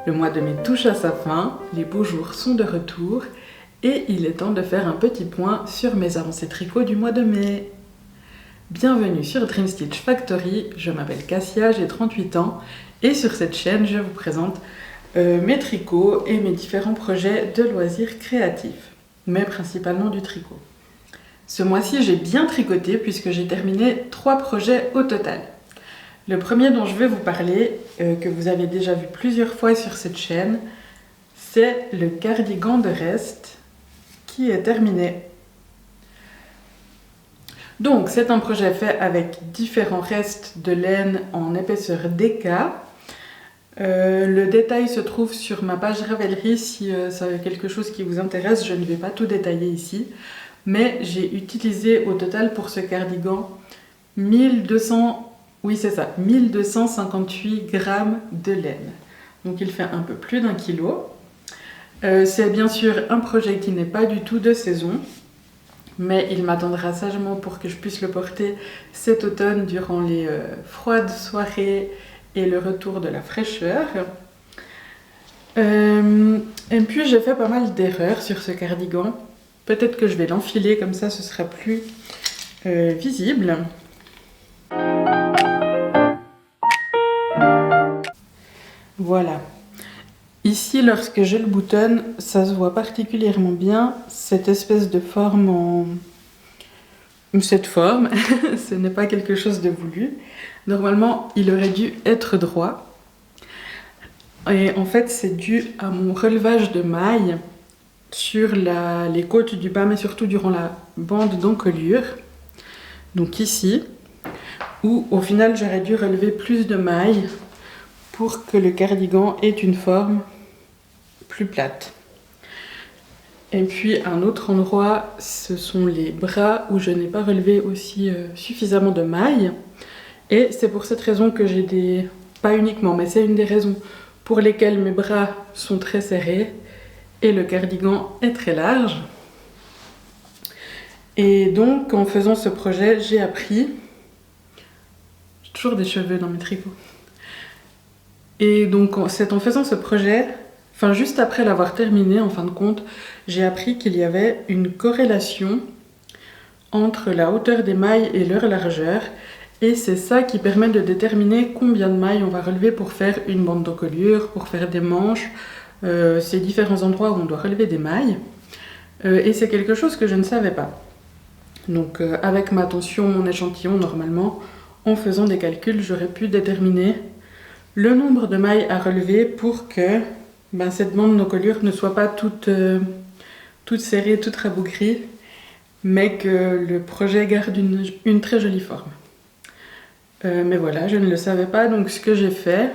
Le mois de mai touche à sa fin, les beaux jours sont de retour et il est temps de faire un petit point sur mes avancées tricot du mois de mai. Bienvenue sur Dream Stitch Factory, je m'appelle Cassia, j'ai 38 ans et sur cette chaîne je vous présente mes tricots et mes différents projets de loisirs créatifs, mais principalement du tricot. Ce mois-ci j'ai bien tricoté puisque j'ai terminé 3 projets au total. Le premier dont je vais vous parler, que vous avez déjà vu plusieurs fois sur cette chaîne, c'est le cardigan de reste qui est terminé. Donc c'est un projet fait avec différents restes de laine en épaisseur DK. Le détail se trouve sur ma page Ravelry si c'est quelque chose qui vous intéresse, je ne vais pas tout détailler ici. Mais j'ai utilisé au total pour ce cardigan 1258 grammes de laine. Donc il fait un peu plus d'1 kilo. C'est bien sûr un projet qui n'est pas du tout de saison, mais il m'attendra sagement pour que je puisse le porter cet automne durant les froides soirées et le retour de la fraîcheur. Et puis j'ai fait pas mal d'erreurs sur ce cardigan. Peut-être que je vais l'enfiler comme ça, ce sera plus visible. Voilà. Ici, lorsque je le boutonne, ça se voit particulièrement bien cette espèce de forme en... Cette forme, ce n'est pas quelque chose de voulu. Normalement, il aurait dû être droit. Et en fait, c'est dû à mon relevage de mailles sur les côtes du bas, mais surtout durant la bande d'encolure. Donc ici, où au final, j'aurais dû relever plus de mailles pour que le cardigan ait une forme plus plate. Et puis un autre endroit, ce sont les bras où je n'ai pas relevé aussi suffisamment de mailles. Et c'est pour cette raison que j'ai des... Pas uniquement, mais c'est une des raisons pour lesquelles mes bras sont très serrés et le cardigan est très large. Et donc en faisant ce projet, j'ai appris... J'ai toujours des cheveux dans mes tricots. Et donc c'est en faisant ce projet, enfin juste après l'avoir terminé en fin de compte, j'ai appris qu'il y avait une corrélation entre la hauteur des mailles et leur largeur. Et c'est ça qui permet de déterminer combien de mailles on va relever pour faire une bande d'encolure, pour faire des manches, ces différents endroits où on doit relever des mailles. Et c'est quelque chose que je ne savais pas. Donc avec ma tension, mon échantillon, normalement, en faisant des calculs, j'aurais pu déterminer le nombre de mailles à relever pour que cette bande d'encolure ne soit pas toute serrée, toute rabougrie, mais que le projet garde une très jolie forme. Mais voilà, je ne le savais pas, donc ce que j'ai fait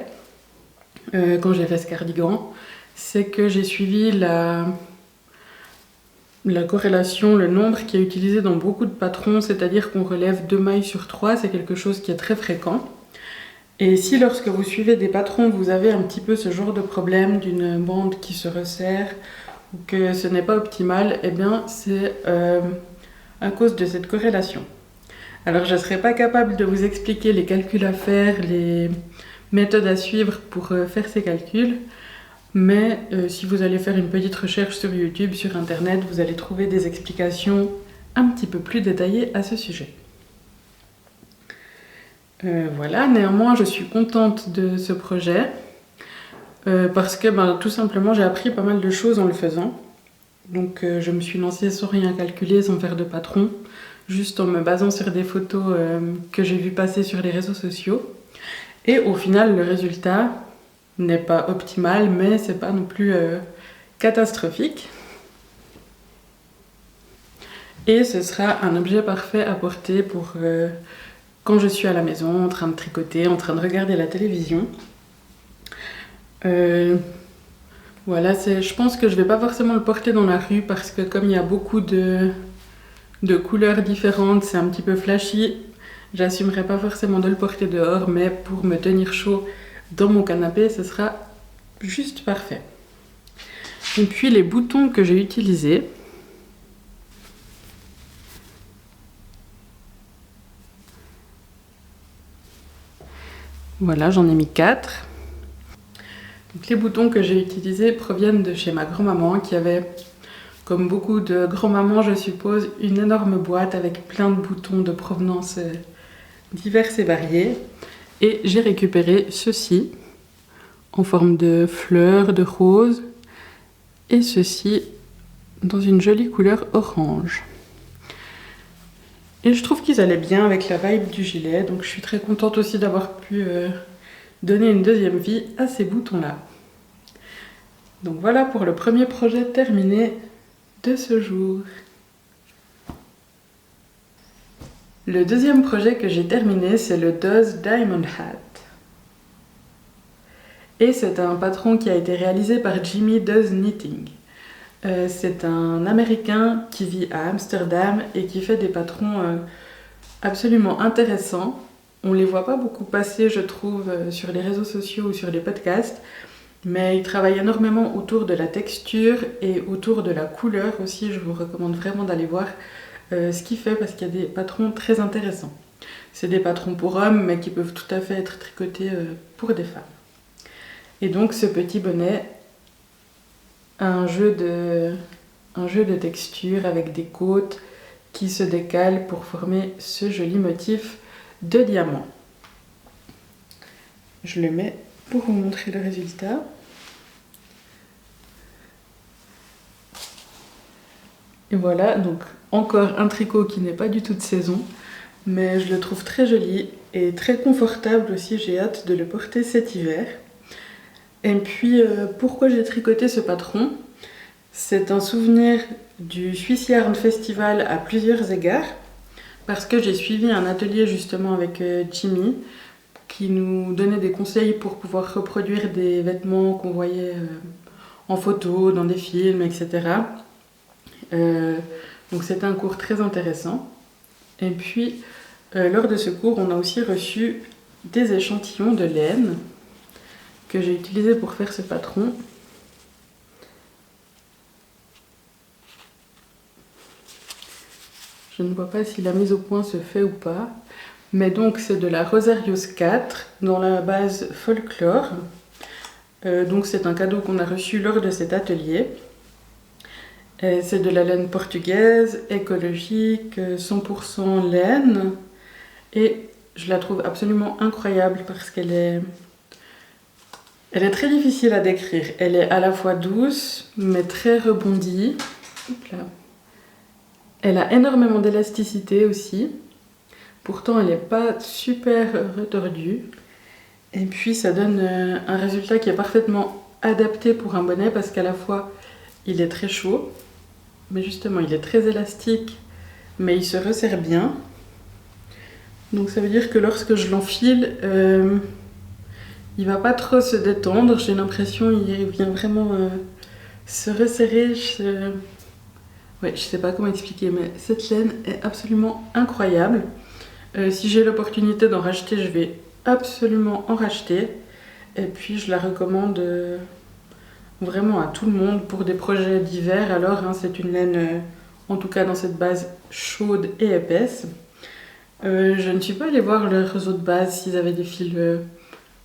quand j'ai fait ce cardigan, c'est que j'ai suivi la corrélation, le nombre qui est utilisé dans beaucoup de patrons, c'est-à-dire qu'on relève 2 mailles sur 3, c'est quelque chose qui est très fréquent. Et si lorsque vous suivez des patrons, vous avez un petit peu ce genre de problème d'une bande qui se resserre ou que ce n'est pas optimal, eh bien c'est à cause de cette corrélation. Alors je ne serai pas capable de vous expliquer les calculs à faire, les méthodes à suivre pour faire ces calculs, mais si vous allez faire une petite recherche sur YouTube, sur Internet, vous allez trouver des explications un petit peu plus détaillées à ce sujet. Voilà, néanmoins je suis contente de ce projet parce que tout simplement j'ai appris pas mal de choses en le faisant. Donc je me suis lancée sans rien calculer, sans faire de patron, juste en me basant sur des photos que j'ai vues passer sur les réseaux sociaux. Et au final le résultat n'est pas optimal, mais c'est pas non plus catastrophique. Et ce sera un objet parfait à porter pour... quand je suis à la maison, en train de tricoter, en train de regarder la télévision. Voilà, je pense que je vais pas forcément le porter dans la rue parce que comme il y a beaucoup de couleurs différentes, c'est un petit peu flashy. J'assumerai pas forcément de le porter dehors, mais pour me tenir chaud dans mon canapé, ce sera juste parfait. Et puis les boutons que j'ai utilisés, voilà, j'en ai mis 4. Donc, les boutons que j'ai utilisés proviennent de chez ma grand-maman qui avait, comme beaucoup de grand-mamans je suppose, une énorme boîte avec plein de boutons de provenance diverses et variées. Et j'ai récupéré ceci en forme de fleurs, de roses, et ceci dans une jolie couleur orange. Et je trouve qu'ils allaient bien avec la vibe du gilet, donc je suis très contente aussi d'avoir pu donner une deuxième vie à ces boutons-là. Donc voilà pour le premier projet terminé de ce jour. Le deuxième projet que j'ai terminé, c'est le Does Diamond Hat. Et c'est un patron qui a été réalisé par Jimmy Does Knitting. C'est un Américain qui vit à Amsterdam et qui fait des patrons absolument intéressants. On les voit pas beaucoup passer, je trouve, sur les réseaux sociaux ou sur les podcasts, mais il travaille énormément autour de la texture et autour de la couleur aussi. Je vous recommande vraiment d'aller voir ce qu'il fait parce qu'il y a des patrons très intéressants. C'est des patrons pour hommes, mais qui peuvent tout à fait être tricotés pour des femmes. Et donc ce petit bonnet a un jeu de texture avec des côtes qui se décalent pour former ce joli motif de diamant. Je le mets pour vous montrer le résultat. Et voilà, donc encore un tricot qui n'est pas du tout de saison, mais je le trouve très joli et très confortable aussi. J'ai hâte de le porter cet hiver. Et puis, pourquoi j'ai tricoté ce patron? C'est un souvenir du Swiss Yarn Festival à plusieurs égards, parce que j'ai suivi un atelier justement avec Jimmy, qui nous donnait des conseils pour pouvoir reproduire des vêtements qu'on voyait en photo, dans des films, etc. Donc c'était un cours très intéressant. Et puis, lors de ce cours, on a aussi reçu des échantillons de laine que j'ai utilisé pour faire ce patron. Je ne vois pas si la mise au point se fait ou pas. Mais donc c'est de la Rosarios 4 dans la base folklore. Donc c'est un cadeau qu'on a reçu lors de cet atelier. C'est de la laine portugaise, écologique, 100% laine. Et je la trouve absolument incroyable parce qu'elle est... Elle est très difficile à décrire. Elle est à la fois douce, mais très rebondie. Hop là. Elle a énormément d'élasticité aussi. Pourtant, elle n'est pas super retordue. Et puis, ça donne un résultat qui est parfaitement adapté pour un bonnet parce qu'à la fois, il est très chaud, mais justement, il est très élastique, mais il se resserre bien. Donc, ça veut dire que lorsque je l'enfile, il va pas trop se détendre. J'ai l'impression qu'il vient vraiment se resserrer. Ouais, je sais pas comment expliquer, mais cette laine est absolument incroyable. Si j'ai l'opportunité d'en racheter, je vais absolument en racheter. Et puis je la recommande vraiment à tout le monde pour des projets d'hiver. Alors c'est une laine, en tout cas dans cette base chaude et épaisse. Je ne suis pas allée voir leurs autres bases s'ils avaient des fils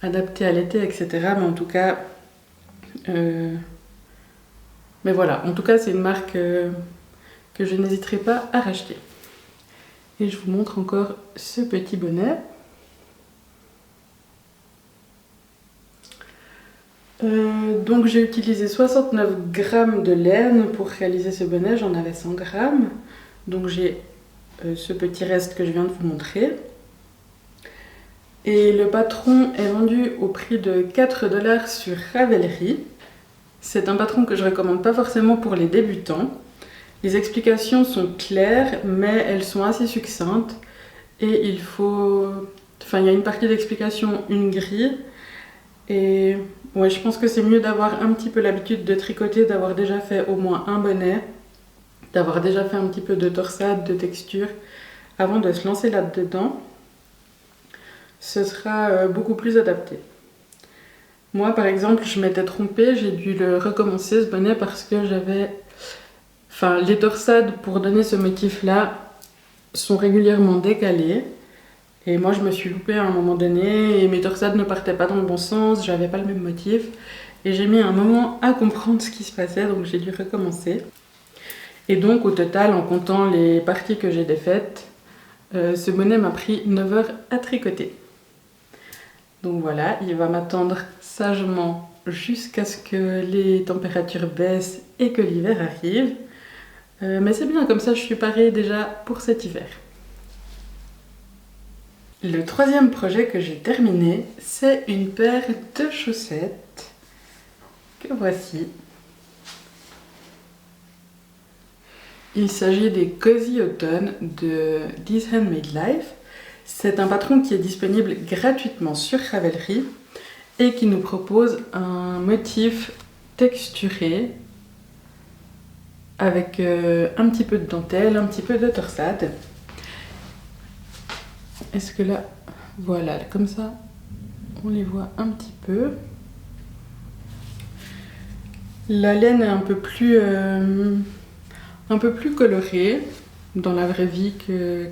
adaptés à l'été, etc. Mais en tout cas, mais voilà, en tout cas c'est une marque que je n'hésiterai pas à racheter. Et je vous montre encore ce petit bonnet. Donc j'ai utilisé 69 grammes de laine pour réaliser ce bonnet, j'en avais 100 grammes. Donc j'ai ce petit reste que je viens de vous montrer. Et le patron est vendu au prix de 4 $ sur Ravelry. C'est un patron que je ne recommande pas forcément pour les débutants. Les explications sont claires, mais elles sont assez succinctes. Et il faut... Enfin, il y a une partie d'explication, une grille. Et ouais, je pense que c'est mieux d'avoir un petit peu l'habitude de tricoter, d'avoir déjà fait au moins un bonnet, d'avoir déjà fait un petit peu de torsade, de texture, avant de se lancer là-dedans. Ce sera beaucoup plus adapté. Moi, par exemple, je m'étais trompée, j'ai dû le recommencer ce bonnet parce que j'avais... Enfin, les torsades pour donner ce motif-là sont régulièrement décalées. Et moi, je me suis loupée à un moment donné et mes torsades ne partaient pas dans le bon sens, j'avais pas le même motif. Et j'ai mis un moment à comprendre ce qui se passait, donc j'ai dû recommencer. Et donc au total, en comptant les parties que j'ai défaites, ce bonnet m'a pris 9 heures à tricoter. Donc voilà, il va m'attendre sagement jusqu'à ce que les températures baissent et que l'hiver arrive. Mais c'est bien, comme ça je suis parée déjà pour cet hiver. Le troisième projet que j'ai terminé, c'est une paire de chaussettes que voici. Il s'agit des Cozy Autumn de This Handmade Life. C'est un patron qui est disponible gratuitement sur Ravelry et qui nous propose un motif texturé avec un petit peu de dentelle, un petit peu de torsade. Est-ce que là, voilà, comme ça, on les voit un petit peu. La laine est un peu plus colorée dans la vraie vie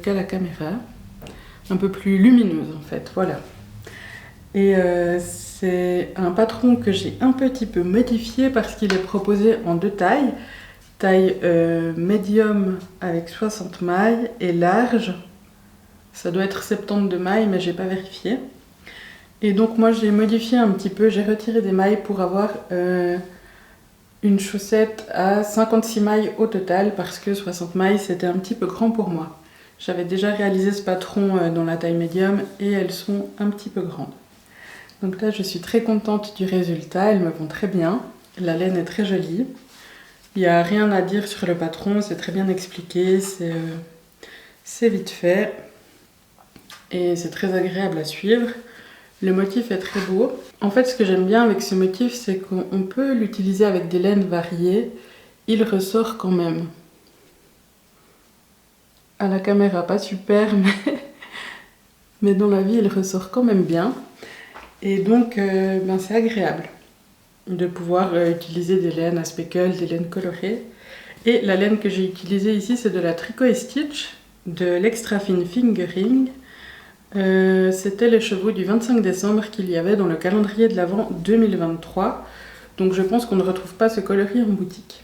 qu'à la caméra. Un peu plus lumineuse en fait, voilà. Et c'est un patron que j'ai un petit peu modifié parce qu'il est proposé en deux tailles. Taille médium avec 60 mailles et large, ça doit être 72 mailles mais j'ai pas vérifié. Et donc moi j'ai modifié un petit peu, j'ai retiré des mailles pour avoir une chaussette à 56 mailles au total parce que 60 mailles c'était un petit peu grand pour moi. J'avais déjà réalisé ce patron dans la taille médium et elles sont un petit peu grandes. Donc là je suis très contente du résultat, elles me vont très bien. La laine est très jolie. Il n'y a rien à dire sur le patron, c'est très bien expliqué, c'est vite fait et c'est très agréable à suivre. Le motif est très beau. En fait, ce que j'aime bien avec ce motif, c'est qu'on peut l'utiliser avec des laines variées. Il ressort quand même. À la caméra, pas super, mais dans la vie, il ressort quand même bien. Et donc, c'est agréable de pouvoir utiliser des laines à speckle, des laines colorées. Et la laine que j'ai utilisée ici, c'est de la Tricot & Stitch, de l'Extra Fine Fingering. C'était les chevaux du 25 décembre qu'il y avait dans le calendrier de l'Avent 2023. Donc je pense qu'on ne retrouve pas ce coloris en boutique.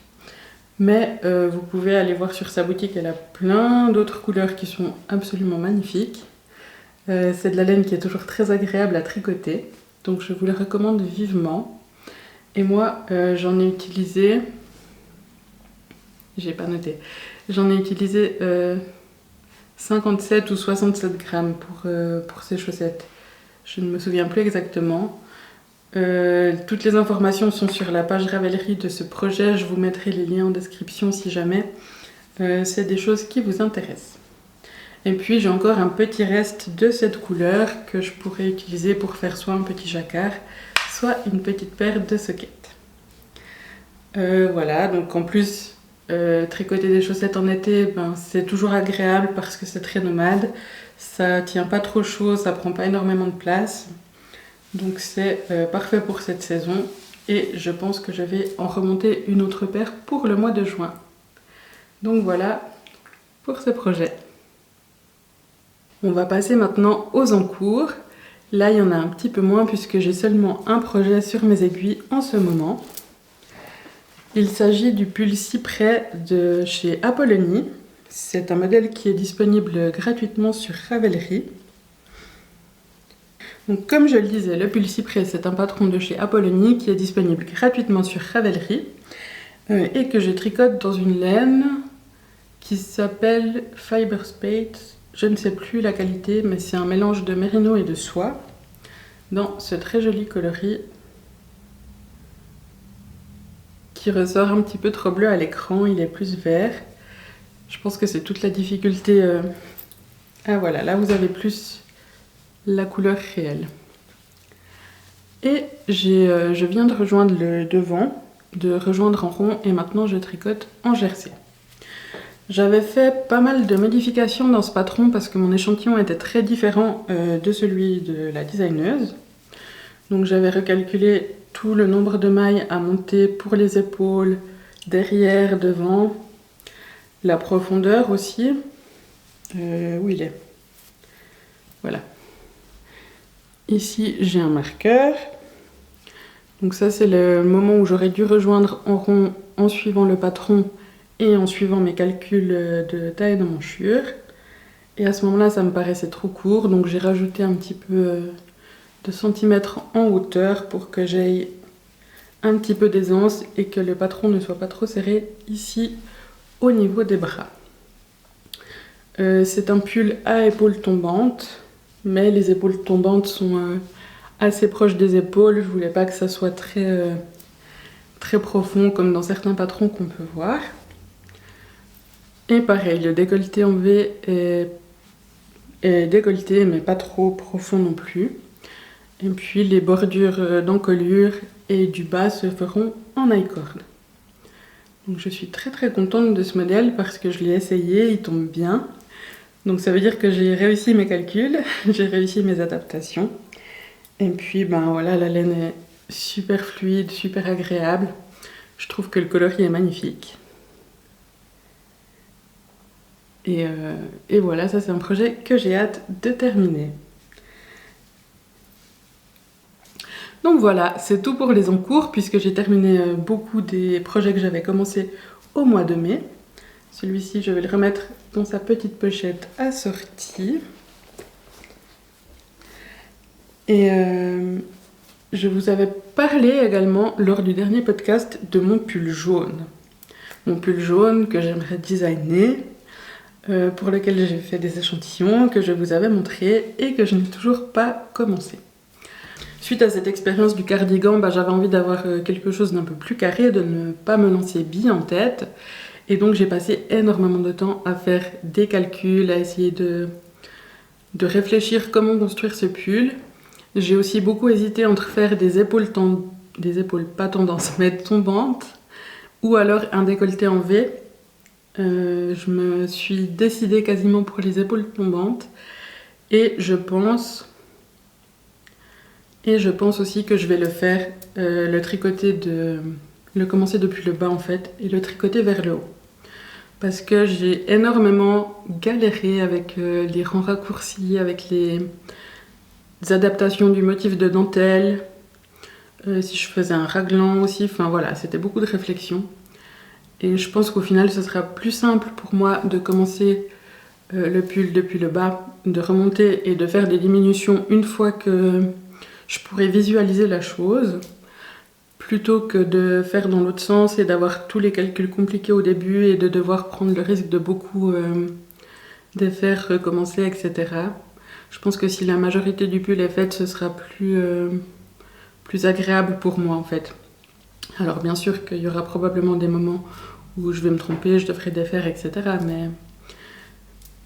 Mais vous pouvez aller voir sur sa boutique, elle a plein d'autres couleurs qui sont absolument magnifiques. C'est de la laine qui est toujours très agréable à tricoter. Donc je vous la recommande vivement. Et moi j'en ai utilisé... J'ai pas noté. J'en ai utilisé 57 ou 67 grammes pour ces chaussettes. Je ne me souviens plus exactement. Toutes les informations sont sur la page Ravelry de ce projet. Je vous mettrai les liens en description si jamais c'est des choses qui vous intéressent. Et puis j'ai encore un petit reste de cette couleur que je pourrais utiliser pour faire soit un petit jacquard, soit une petite paire de sockets. Voilà, donc en plus... tricoter des chaussettes en été, c'est toujours agréable parce que c'est très nomade. Ça tient pas trop chaud, ça prend pas énormément de place. Donc c'est parfait pour cette saison. Et je pense que je vais en remonter une autre paire pour le mois de juin. Donc voilà pour ce projet. On va passer maintenant aux encours. Là, il y en a un petit peu moins puisque j'ai seulement un projet sur mes aiguilles en ce moment. Il s'agit du pull cyprès de chez Apollonie. C'est un modèle qui est disponible gratuitement sur Ravelry. Donc, comme je le disais, le pull cyprès, c'est un patron de chez Apollonie qui est disponible gratuitement sur Ravelry et que je tricote dans une laine qui s'appelle Fiber Space. Je ne sais plus la qualité, mais c'est un mélange de mérino et de soie dans ce très joli coloris qui ressort un petit peu trop bleu à l'écran, il est plus vert. Je pense que c'est toute la difficulté. Ah voilà, là vous avez plus la couleur réelle. Et je viens de rejoindre le devant, de rejoindre en rond et maintenant je tricote en jersey. J'avais fait pas mal de modifications dans ce patron parce que mon échantillon était très différent de celui de la designeuse. Donc j'avais recalculé tout le nombre de mailles à monter pour les épaules, derrière, devant, la profondeur aussi. Où il est? Voilà. Ici j'ai un marqueur. Donc ça c'est le moment où j'aurais dû rejoindre en rond en suivant le patron et en suivant mes calculs de taille d'emmanchure. Et à ce moment-là ça me paraissait trop court, donc j'ai rajouté un petit peu de centimètres en hauteur pour que j'aille un petit peu d'aisance et que le patron ne soit pas trop serré ici au niveau des bras. C'est un pull à épaules tombantes, mais les épaules tombantes sont assez proches des épaules. Je voulais pas que ça soit très profond comme dans certains patrons qu'on peut voir. Et pareil, le décolleté en V est décolleté mais pas trop profond non plus. Et puis les bordures d'encolure et du bas se feront en I-cord. Donc je suis très très contente de ce modèle parce que je l'ai essayé, il tombe bien. Donc ça veut dire que j'ai réussi mes calculs, j'ai réussi mes adaptations. Et puis ben voilà, la laine est super fluide, super agréable. Je trouve que le coloris est magnifique. Et voilà, ça c'est un projet que j'ai hâte de terminer. Donc voilà, c'est tout pour les encours puisque j'ai terminé beaucoup des projets que j'avais commencé au mois de mai. Celui-ci, je vais le remettre dans sa petite pochette assortie. Et je vous avais parlé également lors du dernier podcast de mon pull jaune. Mon pull jaune que j'aimerais designer, pour lequel j'ai fait des échantillons que je vous avais montrés et que je n'ai toujours pas commencé. Suite à cette expérience du cardigan, j'avais envie d'avoir quelque chose d'un peu plus carré, de ne pas me lancer bille en tête. Et donc j'ai passé énormément de temps à faire des calculs, à essayer de réfléchir comment construire ce pull. J'ai aussi beaucoup hésité entre faire des épaules pas tendances, mais tombantes, ou alors un décolleté en V. Je me suis décidée quasiment pour les épaules tombantes. Et je pense aussi que je vais le faire, le commencer depuis le bas en fait, et le tricoter vers le haut. Parce que j'ai énormément galéré avec les rangs raccourcis, avec les adaptations du motif de dentelle, si je faisais un raglan aussi, enfin voilà, c'était beaucoup de réflexion. Et je pense qu'au final, ce sera plus simple pour moi de commencer le pull depuis le bas, de remonter et de faire des diminutions une fois que je pourrais visualiser la chose, plutôt que de faire dans l'autre sens et d'avoir tous les calculs compliqués au début et de devoir prendre le risque de beaucoup défaire, recommencer, etc. Je pense que si la majorité du pull est faite, ce sera plus agréable pour moi en fait. Alors bien sûr qu'il y aura probablement des moments où je vais me tromper, je devrais défaire, etc.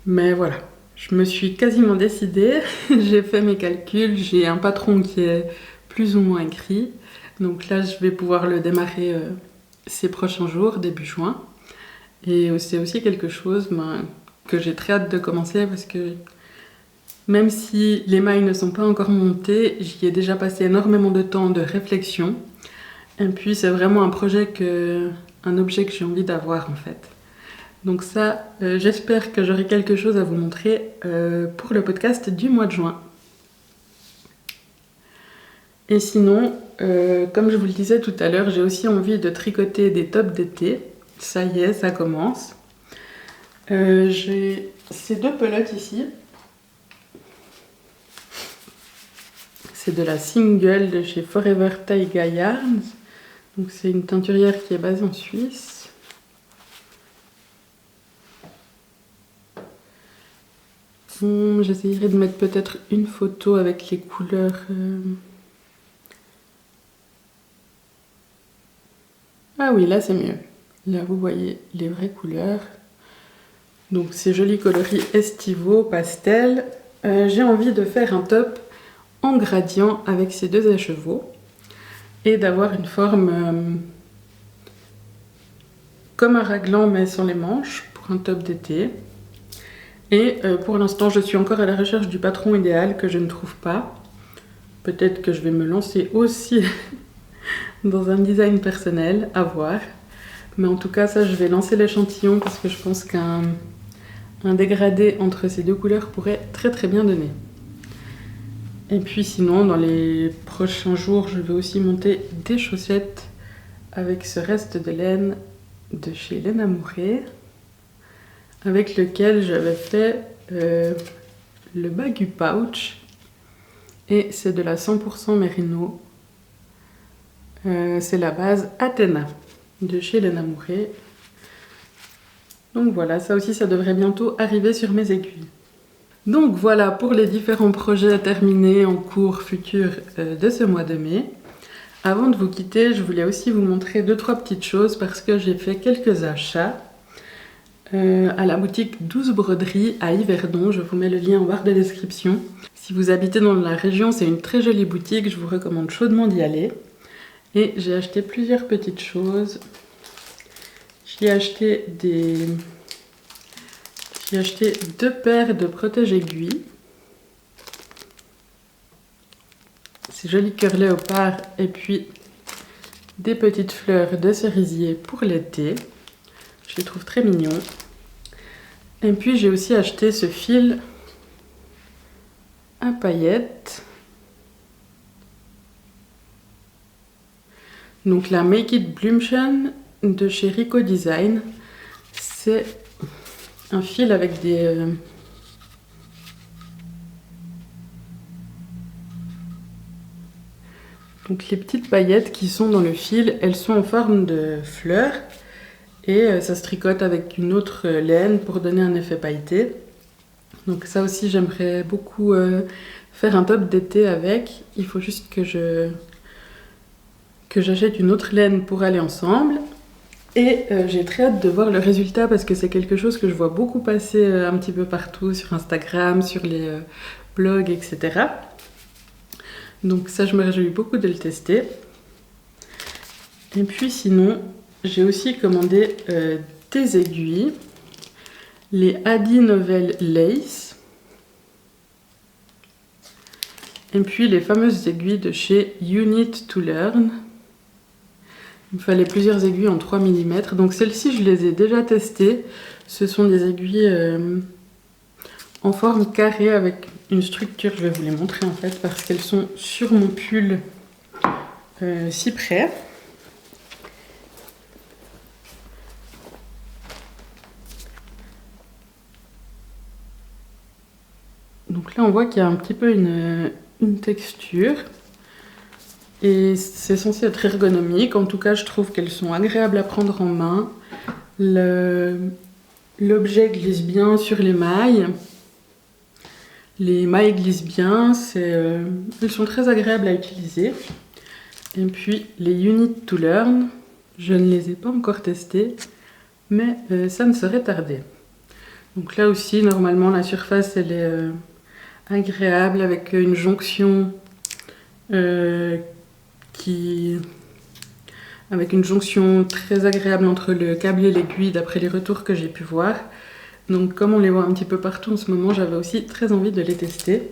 Mais voilà, je me suis quasiment décidée, j'ai fait mes calculs, j'ai un patron qui est plus ou moins écrit. Donc là, je vais pouvoir le démarrer ces prochains jours, début juin. Et c'est aussi quelque chose que j'ai très hâte de commencer parce que même si les mailles ne sont pas encore montées, j'y ai déjà passé énormément de temps de réflexion. Et puis c'est vraiment un objet que j'ai envie d'avoir en fait. Donc ça, j'espère que j'aurai quelque chose à vous montrer pour le podcast du mois de juin. Et sinon, comme je vous le disais tout à l'heure, j'ai aussi envie de tricoter des tops d'été. Ça y est, ça commence. J'ai ces deux pelotes ici. C'est de la single de chez Forever Taiga Yarns. Donc c'est une teinturière qui est basée en Suisse. J'essayerai de mettre peut-être une photo avec les couleurs. Ah oui, là c'est mieux. Là vous voyez les vraies couleurs. Donc ces jolis coloris estivaux, pastel. J'ai envie de faire un top en gradient avec ces deux écheveaux et d'avoir une forme comme un raglan mais sans les manches pour un top d'été. Et pour l'instant je suis encore à la recherche du patron idéal que je ne trouve pas. Peut-être que je vais me lancer aussi dans un design personnel, à voir. Mais en tout cas ça je vais lancer l'échantillon parce que je pense qu'un dégradé entre ces deux couleurs pourrait très très bien donner. Et puis sinon, dans les prochains jours, je vais aussi monter des chaussettes avec ce reste de laine de chez Laine Amourée, avec lequel j'avais fait le baggy pouch. Et c'est de la 100% mérino. C'est la base Athéna de chez Laine Amourée. Donc voilà, ça aussi, ça devrait bientôt arriver sur mes aiguilles. Donc voilà pour les différents projets terminés en cours futur de ce mois de mai. Avant de vous quitter, je voulais aussi vous montrer 2-3 petites choses parce que j'ai fait quelques achats à la boutique 12 Broderies à Yverdon. Je vous mets le lien en barre de description. Si vous habitez dans la région, c'est une très jolie boutique, je vous recommande chaudement d'y aller. Et j'ai acheté plusieurs petites choses. J'ai acheté 2 paires de protège-aiguilles. Ces jolis cœurs léopard et puis des petites fleurs de cerisier pour l'été. Je les trouve très mignons. Et puis j'ai aussi acheté ce fil à paillettes. Donc la Make It Blümchen de chez Rico Design. C'est un fil avec des... Donc les petites paillettes qui sont dans le fil, elles sont en forme de fleurs. Et ça se tricote avec une autre laine pour donner un effet pailleté. Donc ça aussi, j'aimerais beaucoup faire un top d'été avec. Il faut juste que j'achète une autre laine pour aller ensemble. Et j'ai très hâte de voir le résultat parce que c'est quelque chose que je vois beaucoup passer un petit peu partout sur Instagram, sur les blogs, etc. Donc ça, je me réjouis beaucoup de le tester. Et puis sinon, j'ai aussi commandé des aiguilles, les Adi Novel Lace, et puis les fameuses aiguilles de chez You Need to Learn. Il me fallait plusieurs aiguilles en 3 mm, donc celles-ci je les ai déjà testées. Ce sont des aiguilles en forme carrée avec une structure, je vais vous les montrer en fait, parce qu'elles sont sur mon pull cyprès. Donc là on voit qu'il y a un petit peu une texture et c'est censé être ergonomique. En tout cas je trouve qu'elles sont agréables à prendre en main. L'objet glisse bien sur les mailles. Les mailles glissent bien, elles sont très agréables à utiliser. Et puis les You Need to Learn, je ne les ai pas encore testées, mais ça ne saurait tarder. Donc là aussi normalement la surface elle est agréable avec une jonction très agréable entre le câble et l'aiguille d'après les retours que j'ai pu voir. Donc comme on les voit un petit peu partout en ce moment, j'avais aussi très envie de les tester.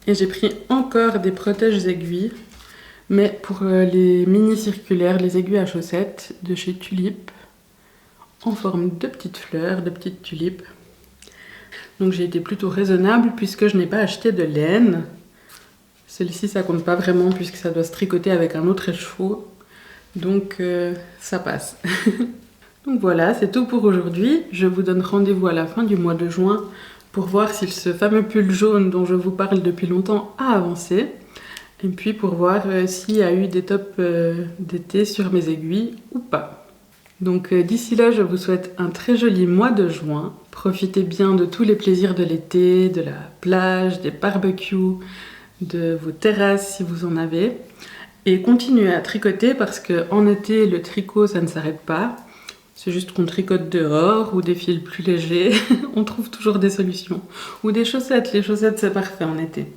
Et j'ai pris encore des protèges aiguilles, mais pour les mini circulaires, les aiguilles à chaussettes de chez Tulip, en forme de petites fleurs, de petites tulipes. Donc j'ai été plutôt raisonnable puisque je n'ai pas acheté de laine. Celle-ci ça compte pas vraiment puisque ça doit se tricoter avec un autre écheveau. Donc ça passe. Donc voilà, c'est tout pour aujourd'hui. Je vous donne rendez-vous à la fin du mois de juin pour voir si ce fameux pull jaune dont je vous parle depuis longtemps a avancé. Et puis pour voir s'il y a eu des tops d'été sur mes aiguilles ou pas. Donc d'ici là, je vous souhaite un très joli mois de juin. Profitez bien de tous les plaisirs de l'été, de la plage, des barbecues, de vos terrasses si vous en avez. Et continuez à tricoter parce qu'en été, le tricot, ça ne s'arrête pas. C'est juste qu'on tricote dehors ou des fils plus légers. On trouve toujours des solutions. Ou des chaussettes. Les chaussettes, c'est parfait en été.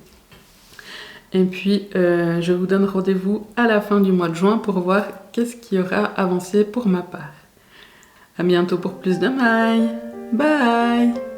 Et puis, je vous donne rendez-vous à la fin du mois de juin pour voir qu'est-ce qui aura avancé pour ma part. À bientôt pour plus de mailles. Bye!